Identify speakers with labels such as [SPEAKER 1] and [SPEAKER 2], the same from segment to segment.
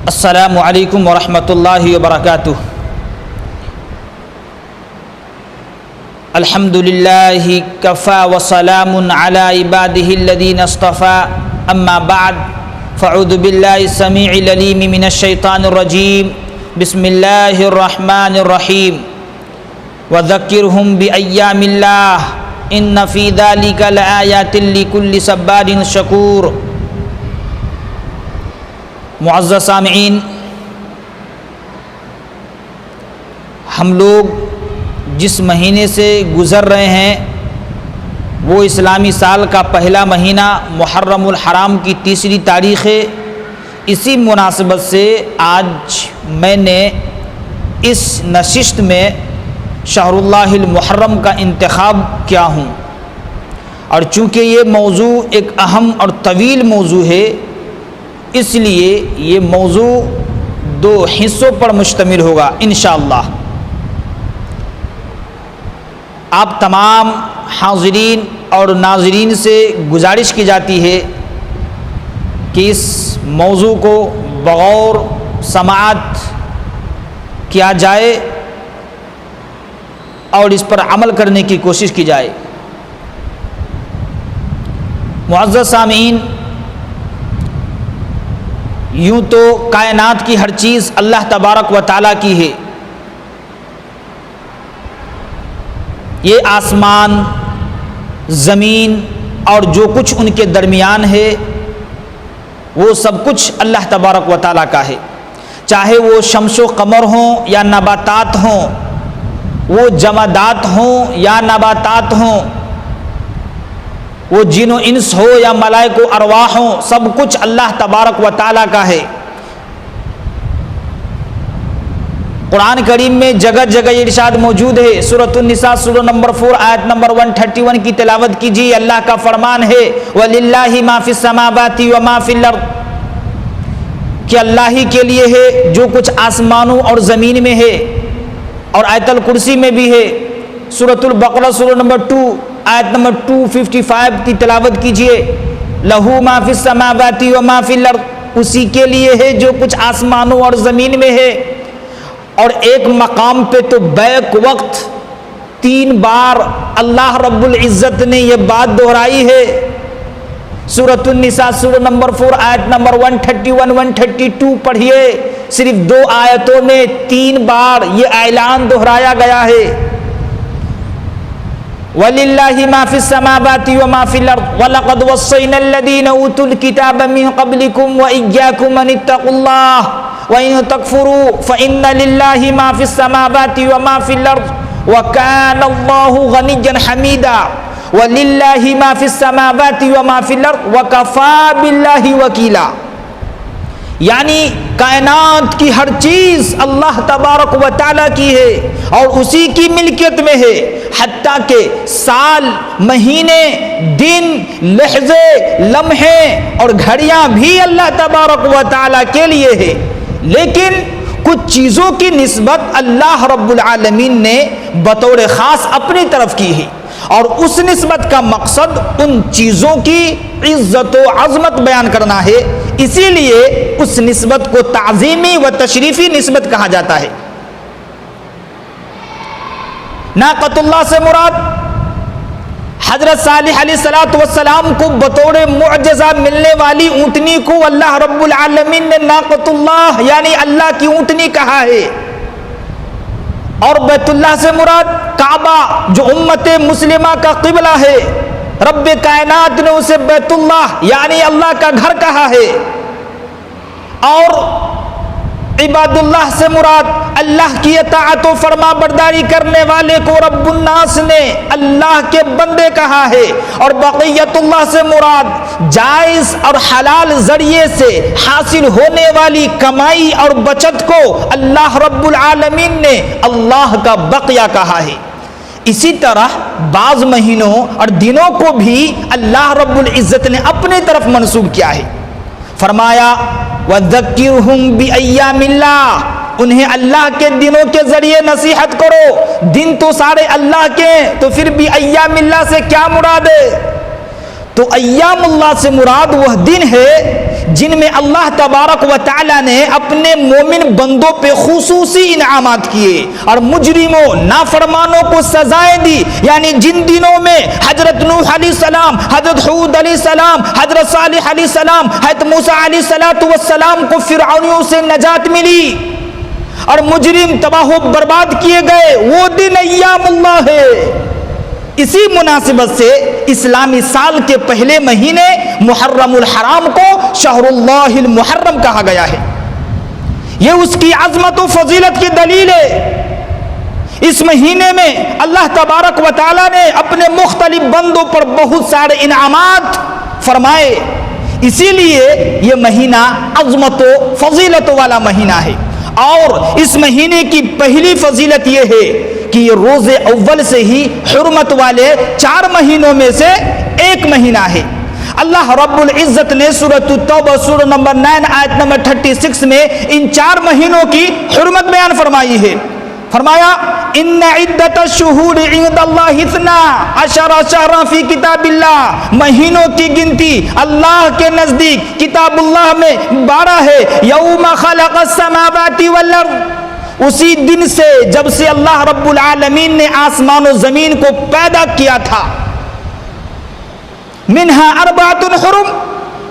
[SPEAKER 1] السلام علیکم ورحمۃ اللہ وبرکاتہ۔ الحمد للہ کفا وسلام علی عبادہ الذین اصطفى، اما بعد فاعوذ باللہ السمیع العلیم من الشیطان الرجیم، بسم اللہ الرحمن الرحیم۔ وذکرہم بایام اللہ ان فی ذلک لآیات لکل صبار شکور۔ معزز سامعین، ہم لوگ جس مہینے سے گزر رہے ہیں وہ اسلامی سال کا پہلا مہینہ محرم الحرام کی 3 تاریخ ہے۔ اسی مناسبت سے آج میں نے اس نشست میں شہر اللہ المحرم کا انتخاب کیا ہوں، اور چونکہ یہ موضوع ایک اہم اور طویل موضوع ہے، اس لیے یہ موضوع 2 حصوں پر مشتمل ہوگا انشاءاللہ۔ آپ تمام حاضرین اور ناظرین سے گزارش کی جاتی ہے کہ اس موضوع کو بغور سماعت کیا جائے اور اس پر عمل کرنے کی کوشش کی جائے۔ معزز سامعین، یوں تو کائنات کی ہر چیز اللہ تبارک و تعالیٰ کی ہے۔ یہ آسمان، زمین اور جو کچھ ان کے درمیان ہے وہ سب کچھ اللہ تبارک و تعالیٰ کا ہے، چاہے وہ شمس و قمر ہوں یا نباتات ہوں، وہ جمادات ہوں یا نباتات ہوں، وہ جن و انس ہو یا ملائک و ارواح ہوں، سب کچھ اللہ تبارک و تعالیٰ کا ہے۔ قرآن کریم میں جگہ جگہ یہ ارشاد موجود ہے۔ سورۃ النساء سورہ نمبر 4 آیت نمبر 131 کی تلاوت کیجیے۔ اللہ کا فرمان ہے وَلِلَّهِ مَا فِي السَّمَاوَاتِ وَمَا فِي الْأَرْضِ، کہ اللہ ہی کے لیے ہے جو کچھ آسمانوں اور زمین میں ہے، اور آیت الکرسی میں بھی ہے۔ سورۃ البقرہ سورہ نمبر 2 آیت نمبر 255 کی تلاوت کیجیے۔ لَهُ مَا فِي السَّمَاوَاتِ وَمَا فِي الْأَرْضِ، اسی کے لیے ہے جو کچھ آسمانوں اور زمین میں ہے۔ اور ایک مقام پہ تو بیک وقت 3 بار اللہ رب العزت نے یہ بات دہرائی ہے۔ سورۃ النساء سورہ نمبر 4 آیت نمبر 131 132 پڑھیے، صرف 2 آیتوں میں 3 بار یہ اعلان دہرایا گیا ہے۔ وَلِلَّهِ مَا فِي السَّمَاوَاتِ وَمَا فِي الْأَرْضِ وَلَقَدْ وَصَّيْنَا الَّذِينَ أُوتُوا الْكِتَابَ مِنْ قَبْلِكُمْ وَإِيَّاكُمْ أَنِ اتَّقُوا اللَّهَ وَإِن تَكْفُرُوا فَإِنَّ لِلَّهِ مَا فِي السَّمَاوَاتِ وَمَا فِي الْأَرْضِ وَكَانَ اللَّهُ غَنِيًّا حَمِيدًا وَلِلَّهِ مَا فِي السَّمَاوَاتِ وَمَا فِي الْأَرْضِ وَكَفَى بِاللَّهِ وَكِيلًا، یعنی کائنات کی ہر چیز اللہ تبارک و تعالیٰ کی ہے اور اسی کی ملکیت میں ہے، حتیٰ کہ سال، مہینے، دن، لحظے، لمحے اور گھڑیاں بھی اللہ تبارک و تعالیٰ کے لیے ہے۔ لیکن کچھ چیزوں کی نسبت اللہ رب العالمین نے بطور خاص اپنی طرف کی ہے، اور اس نسبت کا مقصد ان چیزوں کی عزت و عظمت بیان کرنا ہے۔ اسی لیے اس نسبت کو تعظیمی و تشریفی نسبت کہا جاتا ہے۔ ناقۃ اللہ سے مراد حضرت صالح علیہ السلام کو بطور معجزہ ملنے والی اونٹنی کو اللہ رب العالمین نے ناقۃ اللہ یعنی اللہ کی اونٹنی کہا ہے، اور بیت اللہ سے مراد کعبہ جو امت مسلمہ کا قبلہ ہے، رب کائنات نے اسے بیت اللہ یعنی اللہ کا گھر کہا ہے۔ اور عباد اللہ سے مراد اللہ کی اطاعت و فرما برداری کرنے والے کو رب الناس نے اللہ کے بندے کہا ہے، اور بقیت اللہ سے مراد جائز اور حلال ذریعے سے حاصل ہونے والی کمائی اور بچت کو اللہ رب العالمین نے اللہ کا بقیہ کہا ہے۔ اسی طرح بعض مہینوں اور دنوں کو بھی اللہ رب العزت نے اپنی طرف منسوب کیا ہے۔ فرمایا وَذَكِّرْهُمْ بِأَيَّامِ اللَّهِ، انہیں اللہ کے دنوں کے ذریعے نصیحت کرو۔ دن تو سارے اللہ کے ہیں، تو پھر بھی ایام اللہ سے کیا مراد ہے؟ تو ایام اللہ سے مراد وہ دن ہے جن میں اللہ تبارک و تعالی نے اپنے مومن بندوں پہ خصوصی انعامات کیے اور مجرموں نافرمانوں کو سزائیں دی. یعنی جن دنوں میں حضرت نوح علیہ السلام، حضرت ہود علیہ السلام، حضرت صالح علیہ السلام، حضرت موسیٰ علیہ السلام کو فرعونیوں سے نجات ملی اور مجرم تباہ و برباد کیے گئے، وہ دن ایام اللہ ہے. اسی مناسبت سے اسلامی سال کے پہلے مہینے محرم الحرام کو شہر اللہ المحرم کہا گیا ہے. یہ اس کی عظمت و فضیلت کی دلیل ہے. اس مہینے میں اللہ تبارک و تعالی نے اپنے مختلف بندوں پر بہت سارے انعامات فرمائے، اسی لیے یہ مہینہ عظمت و فضیلت والا مہینہ ہے. اور اس مہینے کی پہلی فضیلت یہ ہے کہ یہ روز اول سے ہی حرمت والے 4 مہینوں میں سے ایک مہینہ ہے. اللہ رب العزت نے سورۃ التوبہ سورہ نمبر 9 آیت نمبر 36 میں ان 4 مہینوں کی حرمت بیان فرمائی ہے. فرمایا ان عدت الشہور عند اللہ 12 شہرا فی کتاب اللہ، مہینوں کی گنتی اللہ کے نزدیک کتاب اللہ میں 12 ہے. یوم خلق السماوات والارض، اسی دن سے جب سے اللہ رب العالمین نے آسمان و زمین کو پیدا کیا تھا. منہا 4 حرم،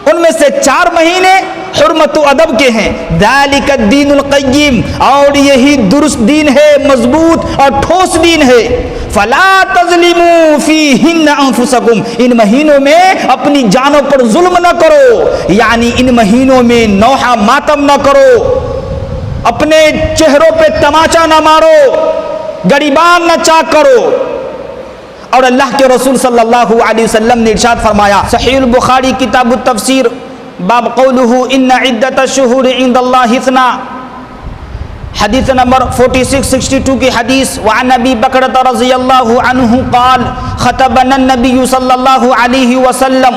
[SPEAKER 1] ان میں سے 4 مہینے حرمت و ادب کے ہیں. ذالک الدین القیم، اور یہی درست دین ہے، مضبوط اور ٹھوس دین ہے. فلا تظلموا فیہن انفسکم، ان مہینوں میں اپنی جانوں پر ظلم نہ کرو، یعنی ان مہینوں میں نوحہ ماتم نہ کرو، اپنے چہروں پہ تماچا نہ مارو، گریبان نہ چاک کرو. اور اللہ کے رسول صلی اللہ علیہ وسلم نے ارشاد فرمایا، صحیح البخاری کتاب التفسیر باب قولہ ان عدت الشہور عند اللہ 12، حدیث نمبر 4662 کی حدیث. وعن ابی بکرۃ رضی اللہ عنہ قال خطبنا النبی صلی اللہ علیہ وسلم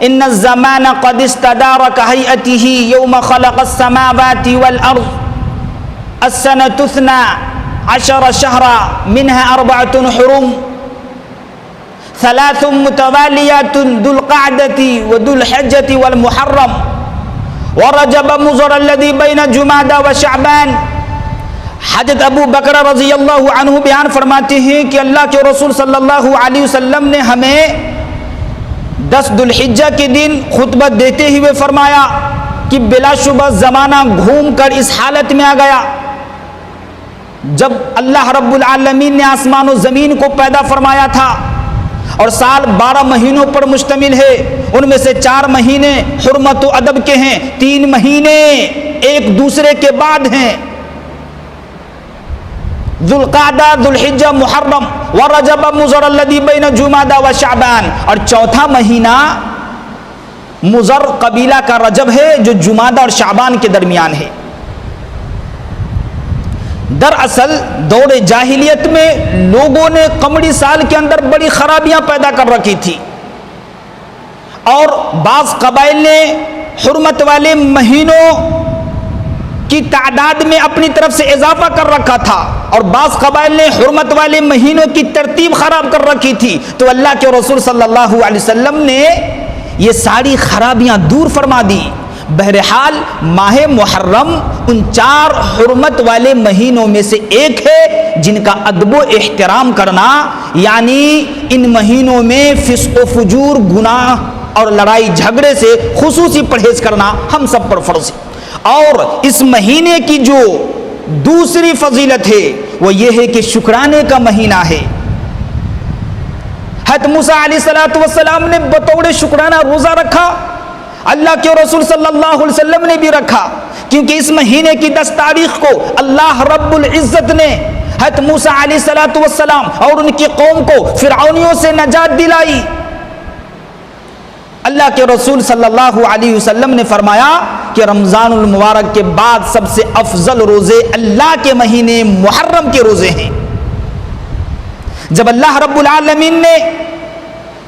[SPEAKER 1] ان الزمان قد استدار كهيئته يوم خلق السماوات والارض السنة 12 شهرا منها 4 حرم 3 متواليات ذو القعدة وذو الحجة والمحرم ورجب مضر الذي بين جمادى وشعبان. حضرت ابو بکر رضی اللہ عنہ بیان فرماتے ہیں کہ اللہ کے رسول صلی اللہ علیہ وسلم نے ہمیں 10 ذو الحجہ کے دن خطبہ دیتے ہوئے فرمایا کہ بلا شبہ زمانہ گھوم کر اس حالت میں آ گیا جب اللہ رب العالمین نے آسمان و زمین کو پیدا فرمایا تھا، اور سال 12 مہینوں پر مشتمل ہے. ان میں سے 4 مہینے حرمت و ادب کے ہیں، 3 مہینے ایک دوسرے کے بعد ہیں، ذو القعدہ، ذو الحجہ، محرم، ورجب مضر الذی بین جمادى وشعبان. اور 4تھا مہینہ مضر قبیلہ کا رجب ہے جو جمادہ اور شعبان کے درمیان ہے. دراصل دور جاہلیت میں لوگوں نے قمری سال کے اندر بڑی خرابیاں پیدا کر رکھی تھی، اور بعض قبائل نے حرمت والے مہینوں کی تعداد میں اپنی طرف سے اضافہ کر رکھا تھا، اور بعض قبائل نے حرمت والے مہینوں کی ترتیب خراب کر رکھی تھی. تو اللہ کے رسول صلی اللہ علیہ وسلم نے یہ ساری خرابیاں دور فرما دی. بہرحال ماہ محرم ان 4 حرمت والے مہینوں میں سے ایک ہے جن کا ادب و احترام کرنا، یعنی ان مہینوں میں فسق و فجور، گناہ اور لڑائی جھگڑے سے خصوصی پرہیز کرنا ہم سب پر فرض ہے. اور اس مہینے کی جو دوسری فضیلت ہے وہ یہ ہے کہ شکرانے کا مہینہ ہے. حضرت موسیٰ علیہ السلام نے بطور شکرانہ روزہ رکھا، اللہ کے رسول صلی اللہ علیہ وسلم نے بھی رکھا، کیونکہ اس مہینے کی 10 تاریخ کو اللہ رب العزت نے حضرت موسیٰ علیہ السلام اور ان کی قوم کو فرعونیوں سے نجات دلائی. اللہ کے رسول صلی اللہ علیہ وسلم نے فرمایا کہ رمضان المبارک کے بعد سب سے افضل روزے اللہ کے مہینے محرم کے روزے ہیں. جب اللہ رب العالمین نے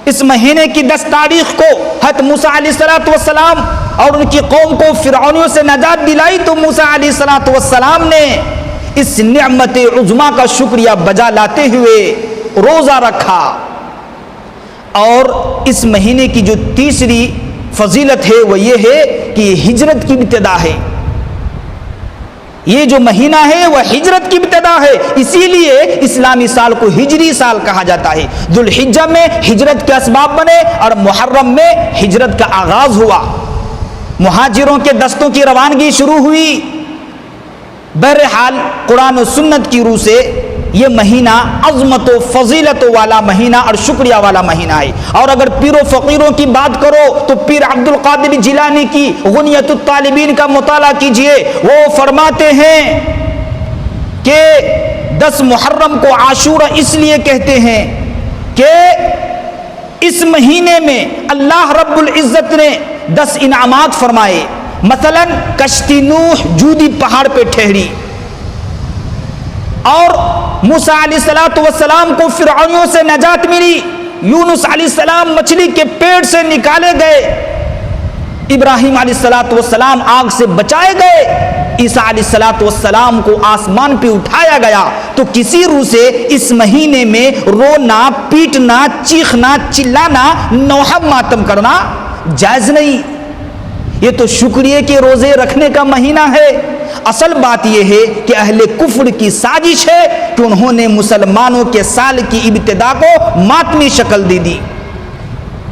[SPEAKER 1] اس مہینے کی 10 تاریخ کو حضرت موسیٰ علیہ السلام اور ان کی قوم کو فرعونیوں سے نجات دلائی تو موسیٰ علیہ السلام نے اس نعمت عظمیٰ کا شکریہ بجا لاتے ہوئے روزہ رکھا. اور اس مہینے کی جو تیسری فضیلت ہے وہ یہ ہے کہ یہ ہجرت کی ابتدا ہے. یہ جو مہینہ ہے وہ ہجرت کی ابتدا ہے، اسی لیے اسلامی سال کو ہجری سال کہا جاتا ہے. ذو الحجہ میں ہجرت کے اسباب بنے اور محرم میں ہجرت کا آغاز ہوا، مہاجروں کے دستوں کی روانگی شروع ہوئی. بہرحال قرآن و سنت کی روح سے یہ مہینہ عظمت و فضیلت والا مہینہ اور شکریہ والا مہینہ ہے. اور اگر پیر و فقیروں کی بات کرو تو پیر عبد القادر جیلانی کی غنیت الطالبین کا مطالعہ کیجئے. وہ فرماتے ہیں کہ 10 محرم کو عاشورہ اس لیے کہتے ہیں کہ اس مہینے میں اللہ رب العزت نے 10 انعامات فرمائے. مثلا کشتی نوح جودی پہاڑ پہ ٹھہری، اور موسیٰ علیہ السلام کو فرعونیوں سے نجات ملی، یونس علیہ السلام مچھلی کے پیٹ سے نکالے گئے، ابراہیم علیہ السلام آگ سے بچائے گئے، عیسیٰ علیہ السلام کو آسمان پہ اٹھایا گیا. تو کسی روح سے اس مہینے میں رونا، پیٹنا، چیخنا، چلانا، نوحہ ماتم کرنا جائز نہیں. یہ تو شکریہ کے روزے رکھنے کا مہینہ ہے. اصل بات یہ ہے کہ اہل کفر کی سازش ہے کہ انہوں نے مسلمانوں کے سال کی ابتدا کو ماتمی شکل دے دی.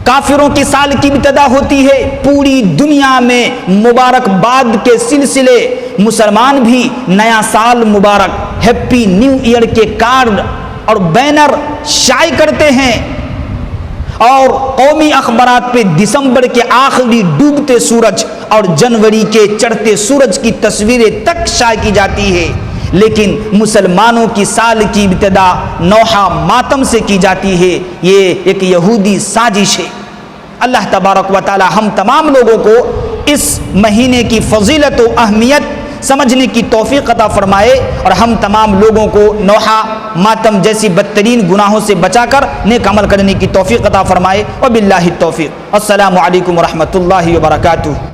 [SPEAKER 1] کافروں کی سال کی ابتدا ہوتی ہے پوری دنیا میں مبارکباد کے سلسلے، مسلمان بھی نیا سال مبارک، ہیپی نیو ایئر کے کارڈ اور بینر شائع کرتے ہیں، اور قومی اخبارات پہ دسمبر کے آخری ڈوبتے سورج اور جنوری کے چڑھتے سورج کی تصویریں تک شائع کی جاتی ہے. لیکن مسلمانوں کی سال کی ابتدا نوحہ ماتم سے کی جاتی ہے. یہ ایک یہودی سازش ہے. اللہ تبارک و تعالی ہم تمام لوگوں کو اس مہینے کی فضیلت و اہمیت سمجھنے کی توفیق عطا فرمائے، اور ہم تمام لوگوں کو نوحہ ماتم جیسی بدترین گناہوں سے بچا کر نیک عمل کرنے کی توفیق عطا فرمائے. وباللہ التوفیق. السلام علیکم ورحمۃ اللہ وبرکاتہ.